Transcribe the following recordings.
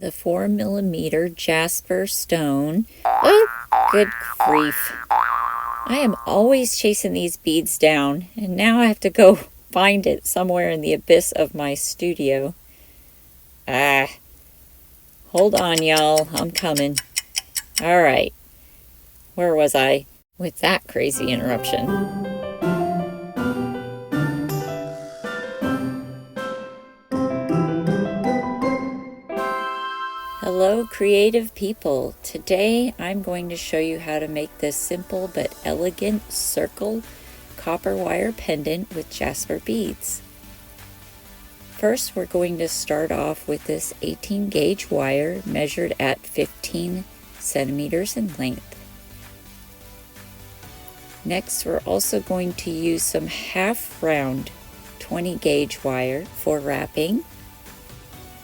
the 4mm Jasper stone. Oh, good grief. I am always chasing these beads down, and now I have to go find it somewhere in the abyss of my studio. Hold on, y'all. I'm coming. All right. Where was I with that crazy interruption? Hello, creative people. Today I'm going to show you how to make this simple but elegant circle copper wire pendant with Jasper beads. First, we're going to start off with this 18 gauge wire measured at 15 centimeters in length. Next, we're also going to use some half round 20 gauge wire for wrapping.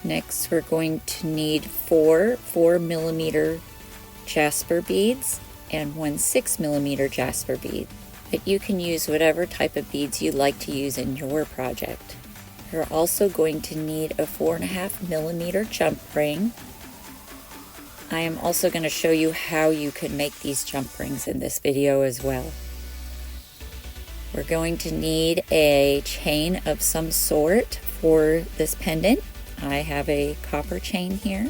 Next, we're going to need 4 4mm Jasper beads and 1 6mm Jasper bead. But you can use whatever type of beads you'd like to use in your project. You're also going to need a 4.5mm jump ring. I am also going to show you how you can make these jump rings in this video as well. We're going to need a chain of some sort for this pendant. I have a copper chain here.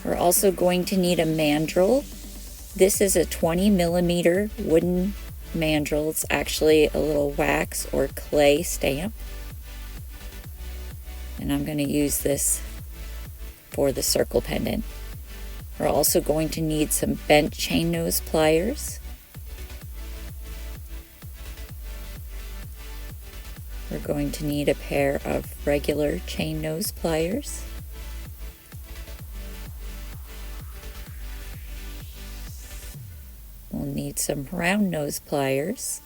We're also going to need a mandrel. This is a 20mm wooden mandrel. It's actually a little wax or clay stamp. And I'm going to use this for the circle pendant. We're also going to need some bent chain nose pliers. We're going to need a pair of regular chain nose pliers. We'll need some round nose pliers.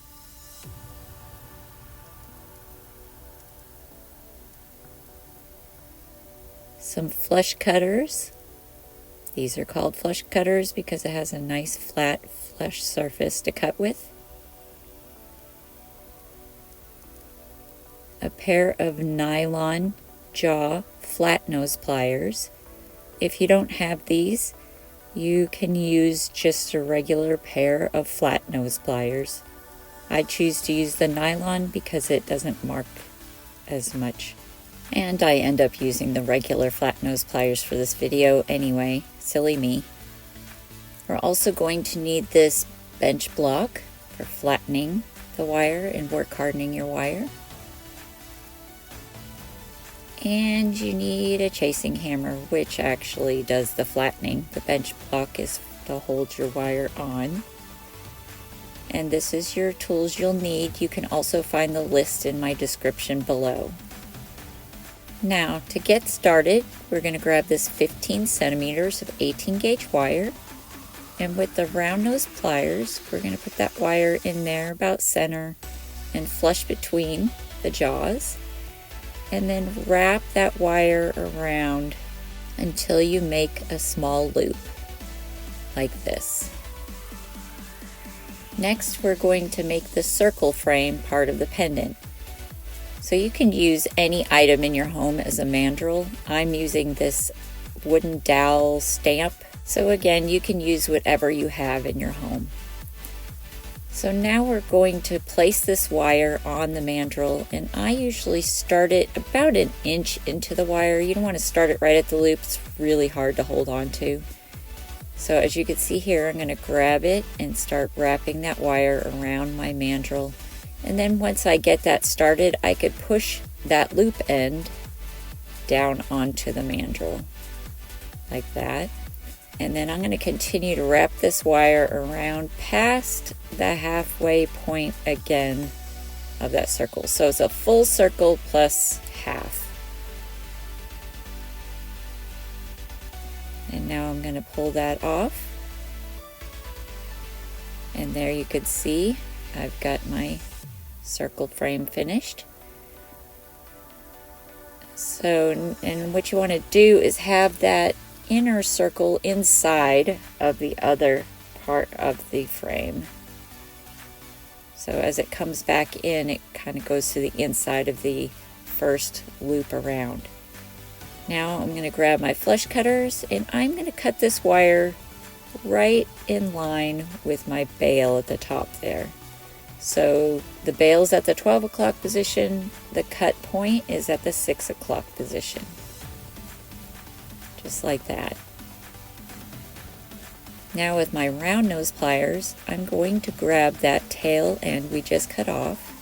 Some flush cutters. These are called flush cutters because it has a nice flat flush surface to cut with. A pair of nylon jaw flat nose pliers. If you don't have these, you can use just a regular pair of flat nose pliers. I choose to use the nylon because it doesn't mark as much. And I end up using the regular flat nose pliers for this video anyway. Silly me. We're also going to need this bench block for flattening the wire and work hardening your wire. And you need a chasing hammer, which actually does the flattening. The bench block is to hold your wire on. And this is your tools you'll need. You can also find the list in my description below. Now, to get started, we're going to grab this 15 centimeters of 18 gauge wire. And with the round nose pliers, we're going to put that wire in there about center and flush between the jaws. And then wrap that wire around until you make a small loop, like this. Next, we're going to make the circle frame part of the pendant. So you can use any item in your home as a mandrel. I'm using this wooden dowel stamp. So again, you can use whatever you have in your home. So now we're going to place this wire on the mandrel, and I usually start it about an inch into the wire. You don't want to start it right at the loop. It's really hard to hold on to. So as you can see here, I'm going to grab it and start wrapping that wire around my mandrel. And then once I get that started, I could push that loop end down onto the mandrel like that. And then I'm going to continue to wrap this wire around past the halfway point again of that circle. So it's a full circle plus half. And now I'm going to pull that off. And there you could see I've got my circle frame finished. So, and what you want to do is have that inner circle inside of the other part of the frame. So as it comes back in, it kind of goes to the inside of the first loop around. Now I'm going to grab my flush cutters and I'm going to cut this wire right in line with my bail at the top there. So the bail's at the 12 o'clock position, the cut point is at the 6 o'clock position. Just like that. Now with my round nose pliers, I'm going to grab that tail end we just cut off,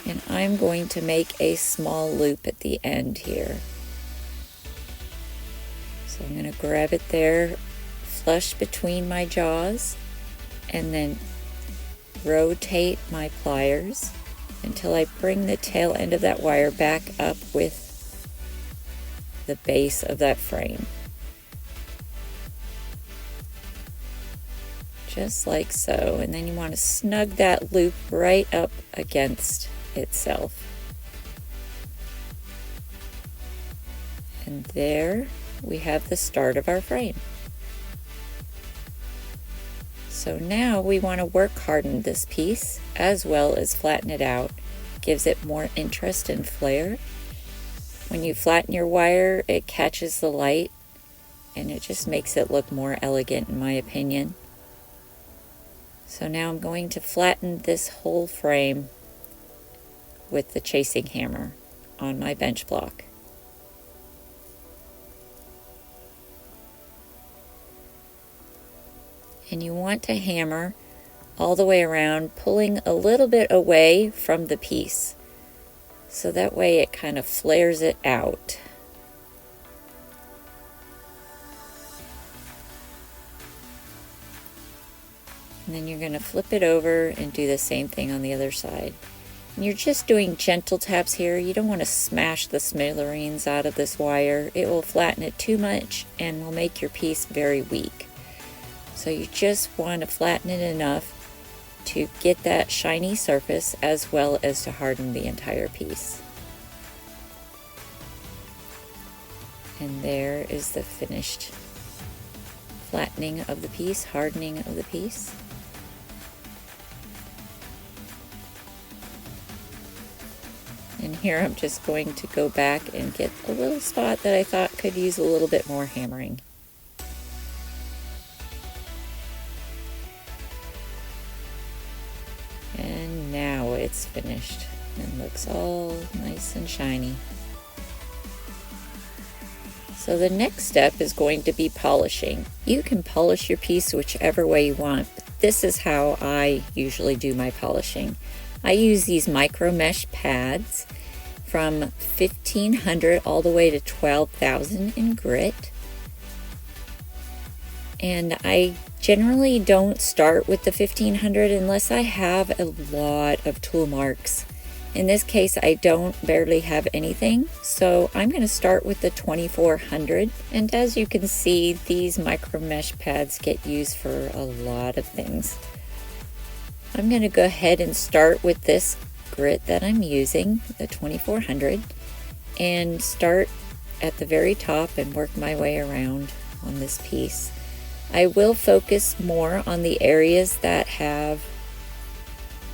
and I'm going to make a small loop at the end here. So I'm going to grab it there, flush between my jaws, and then rotate my pliers until I bring the tail end of that wire back up with the base of that frame. Just like so. And then you want to snug that loop right up against itself. And there we have the start of our frame. So now we want to work harden this piece as well as flatten it out. Gives it more interest and flair. When you flatten your wire, it catches the light and it just makes it look more elegant in my opinion. So now I'm going to flatten this whole frame with the chasing hammer on my bench block. And you want to hammer all the way around, pulling a little bit away from the piece. So that way it kind of flares it out. And then you're going to flip it over and do the same thing on the other side. And you're just doing gentle taps here. You don't want to smash the smithereens out of this wire. It will flatten it too much and will make your piece very weak. So you just want to flatten it enough to get that shiny surface as well as to harden the entire piece. And there is the finished flattening of the piece, hardening of the piece. And here I'm just going to go back and get a little spot that I thought could use a little bit more hammering. And now it's finished and looks all nice and shiny. So the next step is going to be polishing. You can polish your piece whichever way you want, but this is how I usually do my polishing. I use these micro mesh pads from 1500 all the way to 12,000 in grit. And I generally don't start with the 1500 unless I have a lot of tool marks. In this case, I don't barely have anything, so I'm going to start with the 2400. And as you can see, these micro mesh pads get used for a lot of things. I'm going to go ahead and start with this grit that I'm using, the 2400, and start at the very top and work my way around on this piece. I will focus more on the areas that have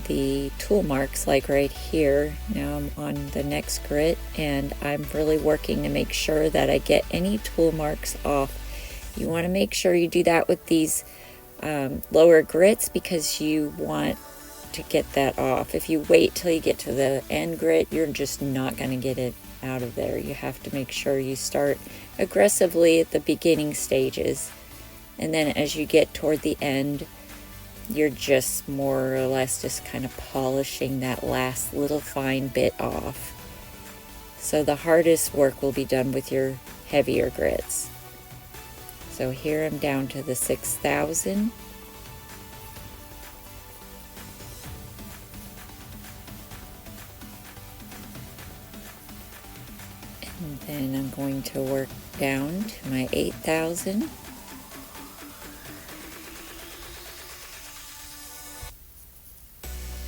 the tool marks, like right here. Now I'm on the next grit and I'm really working to make sure that I get any tool marks off. You want to make sure you do that with these lower grits because you want to get that off. If you wait till you get to the end grit, you're just not going to get it out of there. You have to make sure you start aggressively at the beginning stages, and then as you get toward the end, you're just more or less just kind of polishing that last little fine bit off. So the hardest work will be done with your heavier grits. So here I'm down to the 6,000. And then I'm going to work down to my 8,000.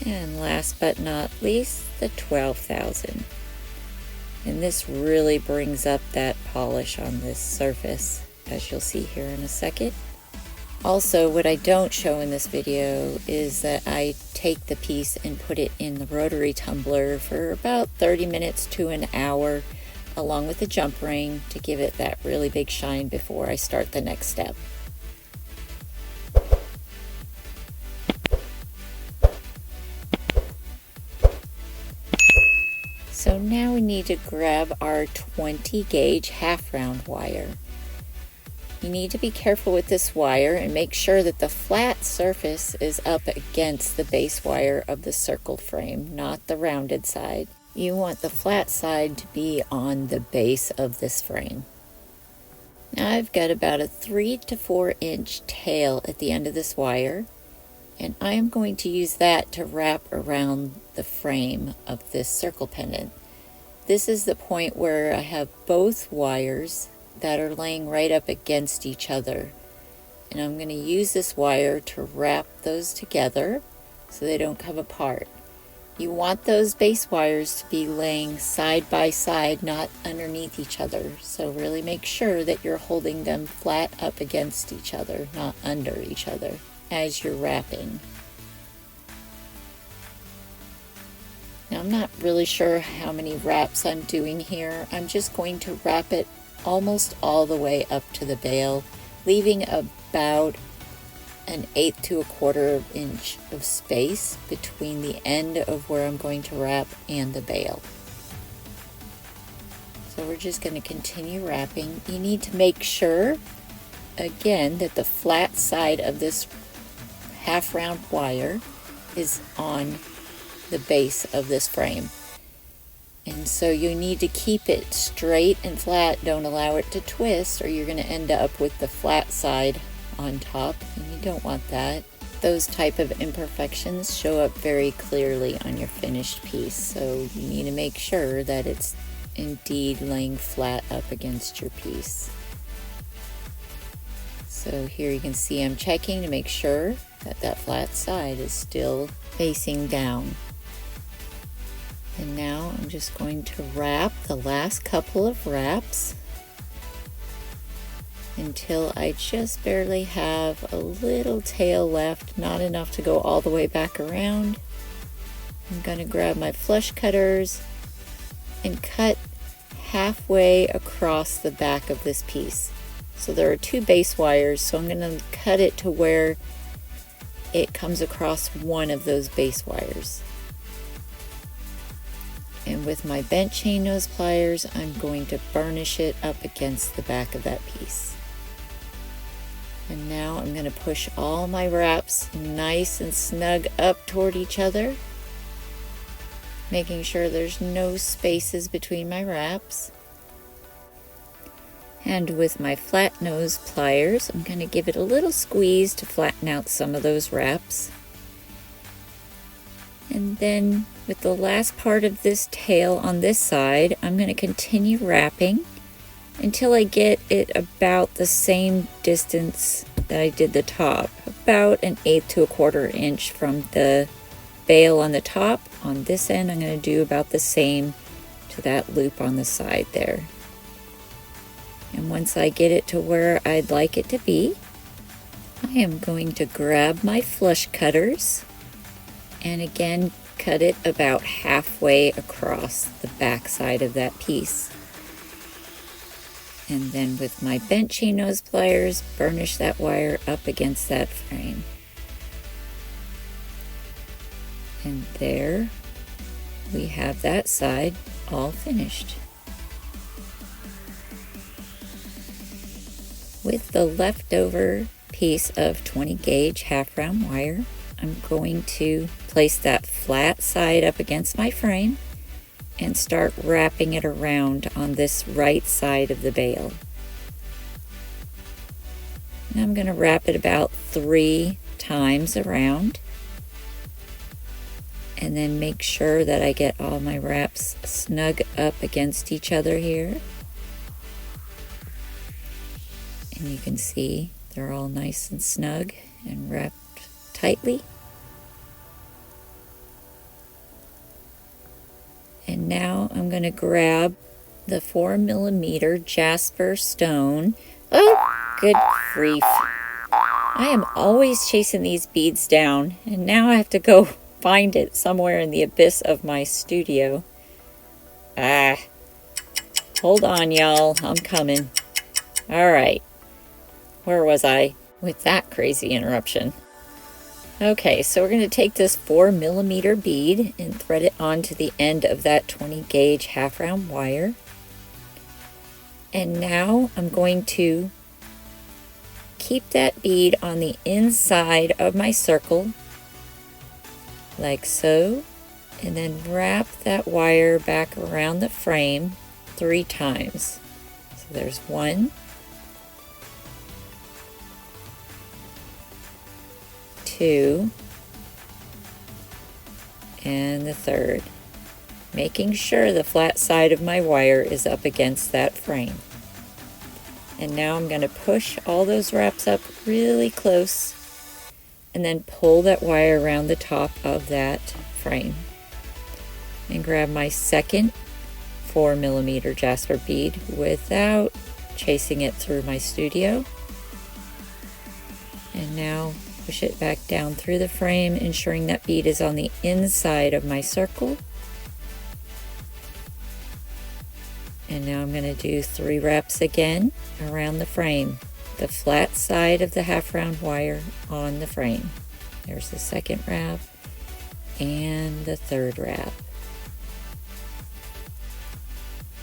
And last but not least, the 12,000. And this really brings up that polish on this surface, as you'll see here in a second. Also, what I don't show in this video is that I take the piece and put it in the rotary tumbler for about 30 minutes to an hour along with the jump ring to give it that really big shine before I start the next step. So now we need to grab our 20 gauge half round wire. You need to be careful with this wire and make sure that the flat surface is up against the base wire of the circle frame, not the rounded side. You want the flat side to be on the base of this frame. Now I've got about a 3 to 4 inch tail at the end of this wire, and I am going to use that to wrap around the frame of this circle pendant. This is the point where I have both wires that are laying right up against each other, and I'm going to use this wire to wrap those together so they don't come apart. You want those base wires to be laying side by side, not underneath each other, so really make sure that you're holding them flat up against each other, not under each other as you're wrapping. Now I'm not really sure how many wraps I'm doing here. I'm just going to wrap it almost all the way up to the bail, leaving about an 1/8 to 1/4 inch of space between the end of where I'm going to wrap and the bail. So we're just going to continue wrapping. You need to make sure, again, that the flat side of this half round wire is on the base of this frame. And so you need to keep it straight and flat. Don't allow it to twist, or you're going to end up with the flat side on top, and you don't want that. Those type of imperfections show up very clearly on your finished piece, so you need to make sure that it's indeed laying flat up against your piece. So here you can see I'm checking to make sure that that flat side is still facing down. And now I'm just going to wrap the last couple of wraps until I just barely have a little tail left, not enough to go all the way back around. I'm going to grab my flush cutters and cut halfway across the back of this piece. So there are 2 base wires, so I'm going to cut it to where it comes across one of those base wires. And with my bent chain nose pliers, I'm going to burnish it up against the back of that piece. And now I'm going to push all my wraps nice and snug up toward each other, making sure there's no spaces between my wraps. And with my flat nose pliers, I'm going to give it a little squeeze to flatten out some of those wraps. And then with the last part of this tail on this side, I'm going to continue wrapping until I get it about the same distance that I did the top, about an 1/8 to 1/4 inch from the bail on the top. On this end, I'm going to do about the same to that loop on the side there. And once I get it to where I'd like it to be, I am going to grab my flush cutters and again cut it about halfway across the back side of that piece. And then with my bent chain nose pliers, burnish that wire up against that frame. And there we have that side all finished. With the leftover piece of 20 gauge half round wire, I'm going to place that flat side up against my frame and start wrapping it around on this right side of the bail. And I'm going to wrap it about 3 times around, and then make sure that I get all my wraps snug up against each other here. And you can see they're all nice and snug and wrapped tightly. And now I'm going to grab the 4mm Jasper stone. Oh, good grief. I am always chasing these beads down, and now I have to go find it somewhere in the abyss of my studio. Hold on, y'all. I'm coming. All right. Where was I with that crazy interruption? Okay, so we're going to take this 4mm bead and thread it onto the end of that 20 gauge half round wire. And now I'm going to keep that bead on the inside of my circle, like so, and then wrap that wire back around the frame 3 times. So there's 1, 2, and the 3rd, making sure the flat side of my wire is up against that frame. And now I'm going to push all those wraps up really close and then pull that wire around the top of that frame. And grab my second 4mm Jasper bead without chasing it through my studio. And now push it back down through the frame, ensuring that bead is on the inside of my circle. And now I'm going to do 3 wraps again around the frame, the flat side of the half round wire on the frame. There's the second wrap and the 3rd wrap.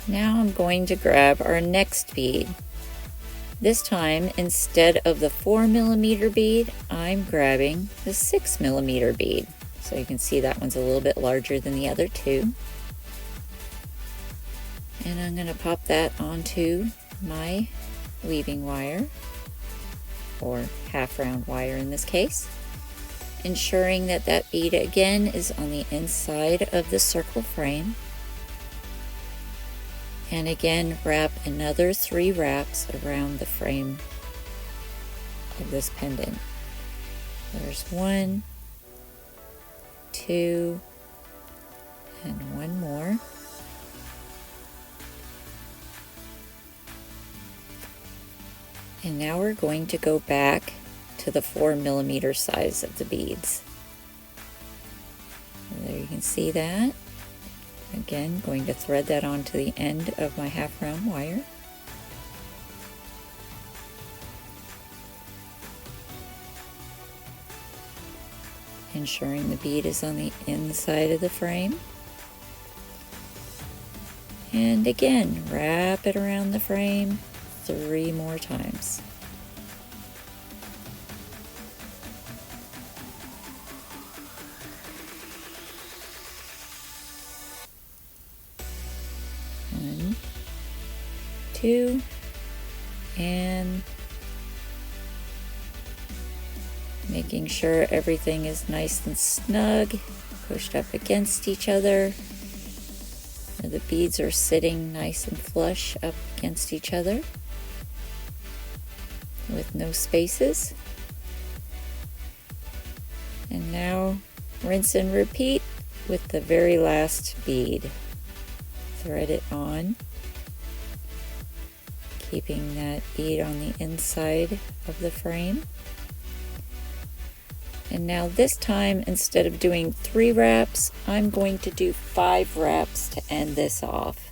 Now I'm going to grab our next bead. This time, instead of the 4mm bead, I'm grabbing the 6mm bead. So you can see that one's a little bit larger than the other 2. And I'm going to pop that onto my weaving wire, or half round wire in this case, ensuring that that bead again is on the inside of the circle frame. And again, wrap another 3 wraps around the frame of this pendant. There's 1, 2, and 1 more. And now we're going to go back to the 4mm size of the beads. And there you can see that. Again, going to thread that onto the end of my half round wire. Ensuring the bead is on the inside of the frame. And again, wrap it around the frame 3 more times. One, 2, and making sure everything is nice and snug, pushed up against each other. The beads are sitting nice and flush up against each other with no spaces. And now rinse and repeat with the very last bead. Thread it on, keeping that bead on the inside of the frame. And now this time, instead of doing 3 wraps, I'm going to do 5 wraps to end this off.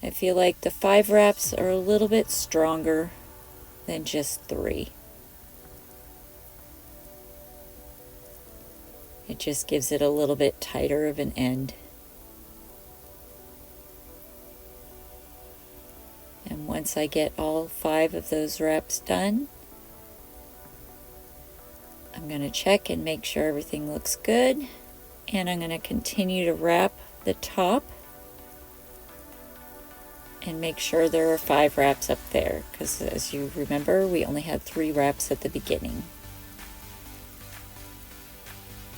I feel like the 5 wraps are a little bit stronger than just 3. It just gives it a little bit tighter of an end. And once I get all 5 of those wraps done, I'm going to check and make sure everything looks good, and I'm going to continue to wrap the top and make sure there are 5 wraps up there, because as you remember, we only had 3 wraps at the beginning.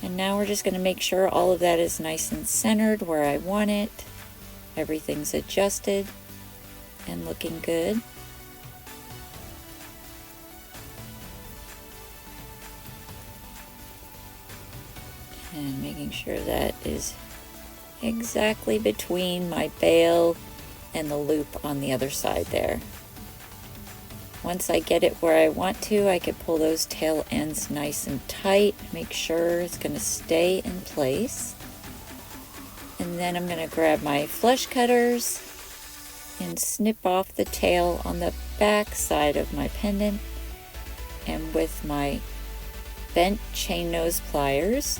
And now we're just going to make sure all of that is nice and centered where I want it. Everything's adjusted and looking good. And making sure that is exactly between my bail and the loop on the other side there. Once I get it where I want to, I can pull those tail ends nice and tight, make sure it's going to stay in place. And then I'm going to grab my flush cutters and snip off the tail on the back side of my pendant, and with my bent chain nose pliers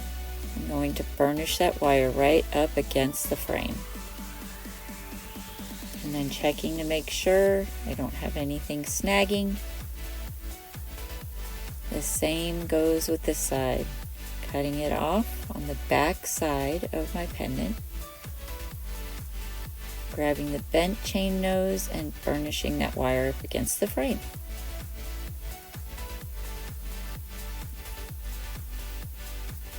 I'm going to burnish that wire right up against the frame, and then checking to make sure I don't have anything snagging. The same goes with this side, cutting it off on the back side of my pendant, grabbing the bent chain nose and burnishing that wire up against the frame.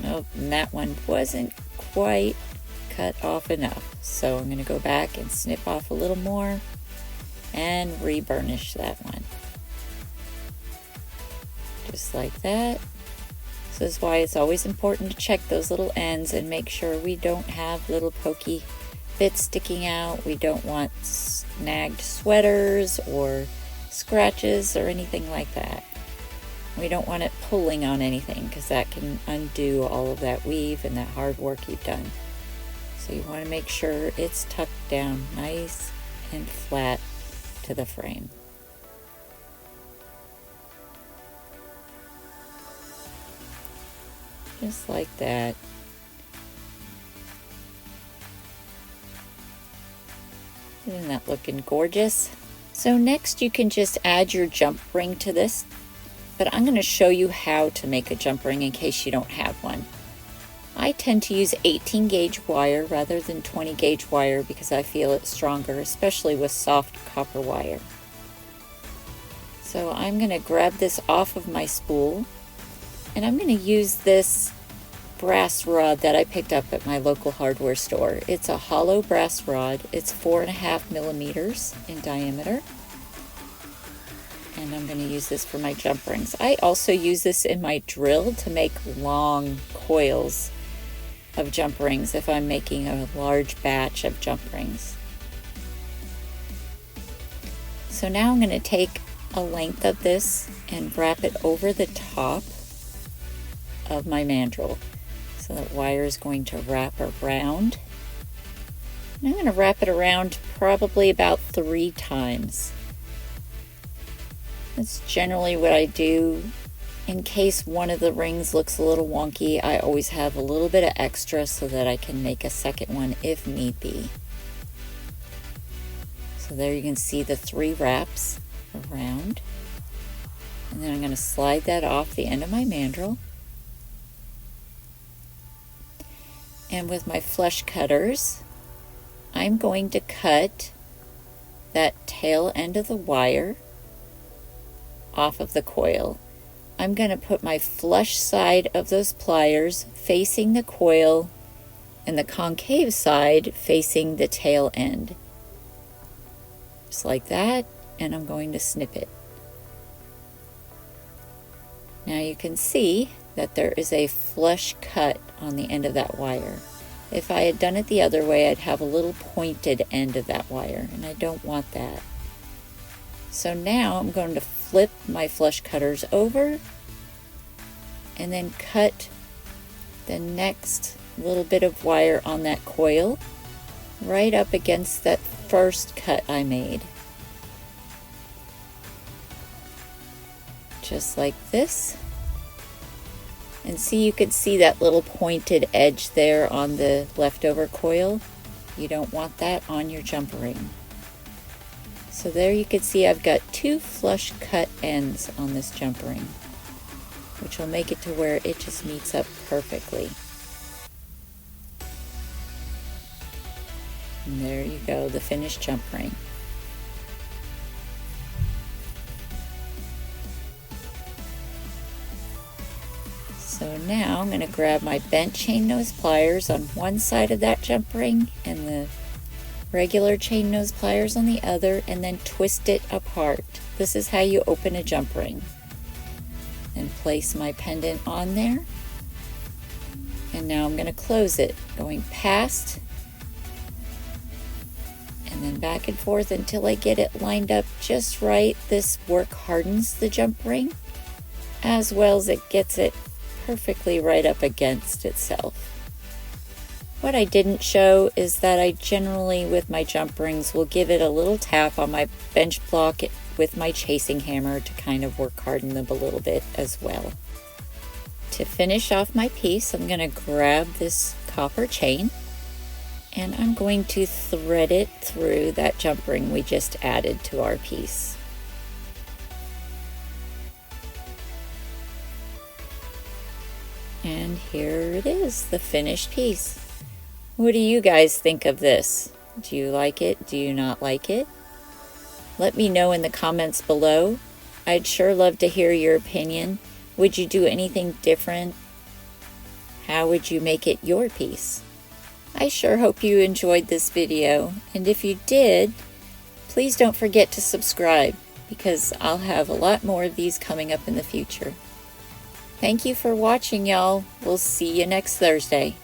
Nope, and that one wasn't quite cut off enough, so I'm going to go back and snip off a little more and re-burnish that one. Just like that. So this is why it's always important to check those little ends and make sure we don't have little pokey bits sticking out. We don't want snagged sweaters or scratches or anything like that. We don't want it pulling on anything, because that can undo all of that weave and that hard work you've done. So you want to make sure it's tucked down nice and flat to the frame. Just like that. Isn't that looking gorgeous? So next you can just add your jump ring to this, but I'm going to show you how to make a jump ring in case you don't have one. I tend to use 18 gauge wire rather than 20 gauge wire because I feel it's stronger, especially with soft copper wire. So I'm going to grab this off of my spool, and I'm going to use this brass rod that I picked up at my local hardware store. It's a hollow brass rod. It's 4.5 millimeters in diameter. And I'm going to use this for my jump rings. I also use this in my drill to make long coils of jump rings if I'm making a large batch of jump rings. So now I'm going to take a length of this and wrap it over the top of my mandrel. So that wire is going to wrap around. And I'm going to wrap it around probably about 3 times. That's generally what I do. In case one of the rings looks a little wonky, I always have a little bit of extra so that I can make a second one if need be. So there you can see the 3 wraps around. And then I'm going to slide that off the end of my mandrel. And with my flush cutters, I'm going to cut that tail end of the wire off of the coil. I'm going to put my flush side of those pliers facing the coil and the concave side facing the tail end. Just like that, and I'm going to snip it. Now you can see that there is a flush cut on the end of that wire. If I had done it the other way, I'd have a little pointed end of that wire, and I don't want that. So now I'm going to flip my flush cutters over and then cut the next little bit of wire on that coil right up against that first cut I made. Just like this. And see, you can see that little pointed edge there on the leftover coil. You don't want that on your jump ring. So there you can see I've got 2 flush cut ends on this jump ring, which will make it to where it just meets up perfectly. And there you go, the finished jump ring. So now I'm going to grab my bent chain nose pliers on one side of that jump ring and the regular chain nose pliers on the other, and then twist it apart. This is how you open a jump ring. And place my pendant on there. And now I'm going to close it, going past and then back and forth until I get it lined up just right. This work hardens the jump ring as well as it gets it perfectly right up against itself. What I didn't show is that I generally, with my jump rings, will give it a little tap on my bench block with my chasing hammer to kind of work harden them a little bit as well. To finish off my piece, I'm going to grab this copper chain and I'm going to thread it through that jump ring we just added to our piece. And here it is, the finished piece. What do you guys think of this? Do you like it? Do you not like it? Let me know in the comments below. I'd sure love to hear your opinion. Would you do anything different? How would you make it your piece? I sure hope you enjoyed this video, and if you did, please don't forget to subscribe because I'll have a lot more of these coming up in the future. Thank you for watching, y'all. We'll see you next Thursday.